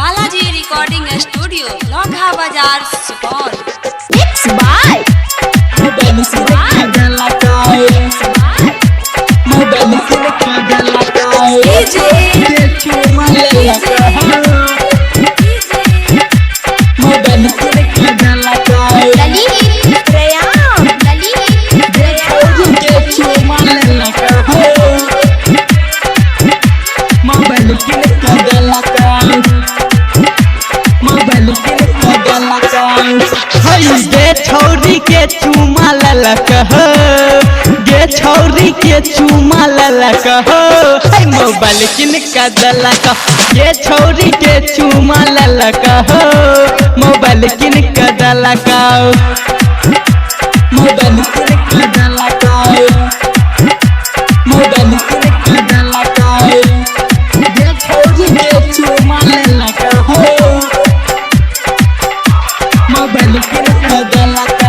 Balaji Recording Studio, Lokha Bazaar, Supaul. Mixed by छौरी के चूमा ललक हो गे छौरी के चूमा ललक हो मोबाइल किन का दलक गे छौरी के चूमा ललक हो मोबाइल किन का दलक मोबाइल किन का दलक मोबाइल किन का दलक गे छौरी के चूमा ललक हो मोबाइल किन का दलक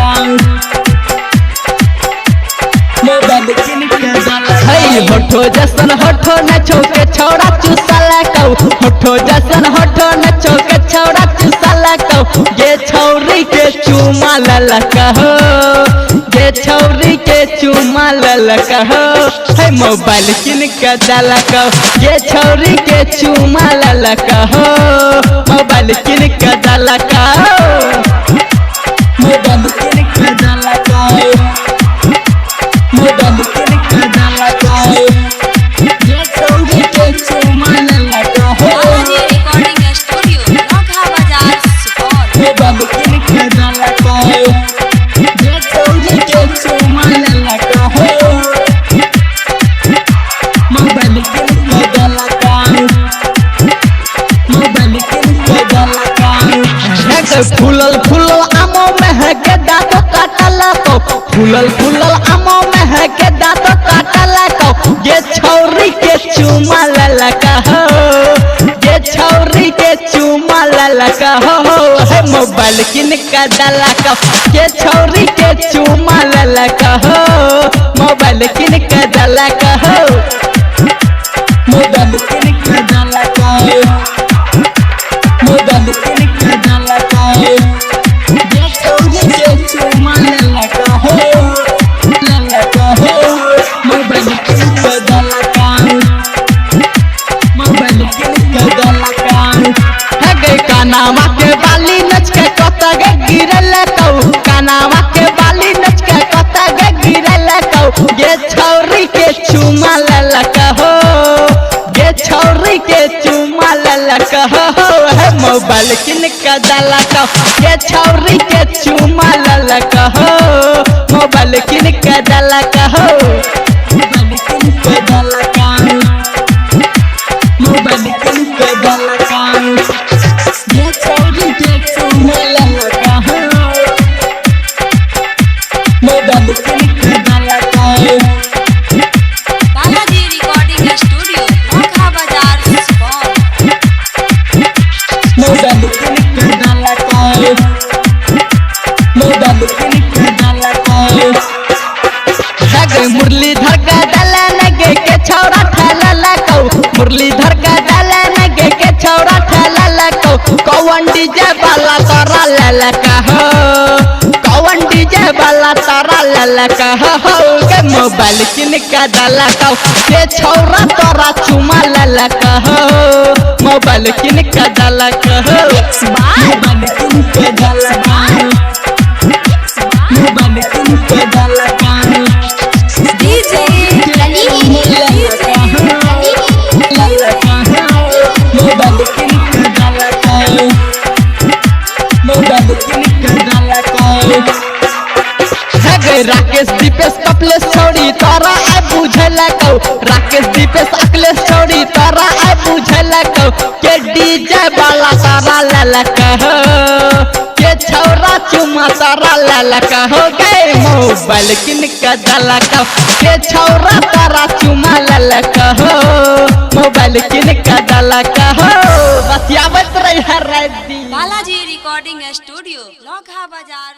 होठो जसन होठो न चौके छौड़ा चुसला कौ होठो जसन होठो न चौके छौड़ा चुसला कौ गे छौरी के चूमा ललक हो गे छौरी के चूमा ललक हो है मोबाइल किन का दलक गे छौरी के चूमा ललक हो मोबाइल किन का दलक मोबाइल किन का दलक मोबाइल किन का दलक फूलल फूलल आमो में है के दांत काटल को फूलल फूलल आमो में है के दांत काटल को गे छौरी के चूमा ललक हो गे छौरी के चूमा ललक हो है मोबाइल किन का दलक गे छौरी के चूमा ललक हो मोबाइल किन का दलक हो मोबाइल किन का दलक मोबाइल किन का दलक गे छौरी के चूमा ललक हो ललक हो मोबाइल किन का दलक मोबाइल किन का दलक है गे कानावा के बाली नच के कत गे गिरल कौ कानावा के बाली नच के कत गे गिरल कौ गे छौरी के चूमा ललक हो गे छौरी के चूमा ललक हो है मोबाइल किन का दलक गे छौरी के चूमा ललक हो मोबाइल किन का दलक हो मोबाइल किन का दलक मोबाइल किन का दलक गे छौरी के चूमा ललक हो मोबाइल किन का दलक Balaji Recording Studio, Lokha Bazaar, Supaul. Mobile किन का दलक मोबाइल किन का दलक है मुरलीधर का दलन गे के छौड़ा ठलल कौ मुरलीधर का दलन गे के छौड़ा ठलल कौ कोवन डीजे वाला tora ललक हो कोवन डीजे वाला tora ललक हो गे मोबाइल किन का दलक के छौड़ा तोरा चुमा ललक हो मोबाइल किन का दलक हो मोबाइल किन का दलक मोबाइल किन का दलक DJ मोबाइल किन का दलक मोबाइल किन का दलक है गे राकेश दीपेश कपलेश छौड़ी तोरा आ बुझल कौ राकेश दीपेश अखिलेश छौड़ी तोरा आ बुझल कौ के डीजे वाला tora ललक हो के छौरा चुमा tora ललक हो गे मोबाइल किन का दलक के छौरा tora चुमा ललक हो मोबाइल किन का दलक हो बस यावत रही हर रात दिन Balaji Recording Studio, Lokha Bazaar.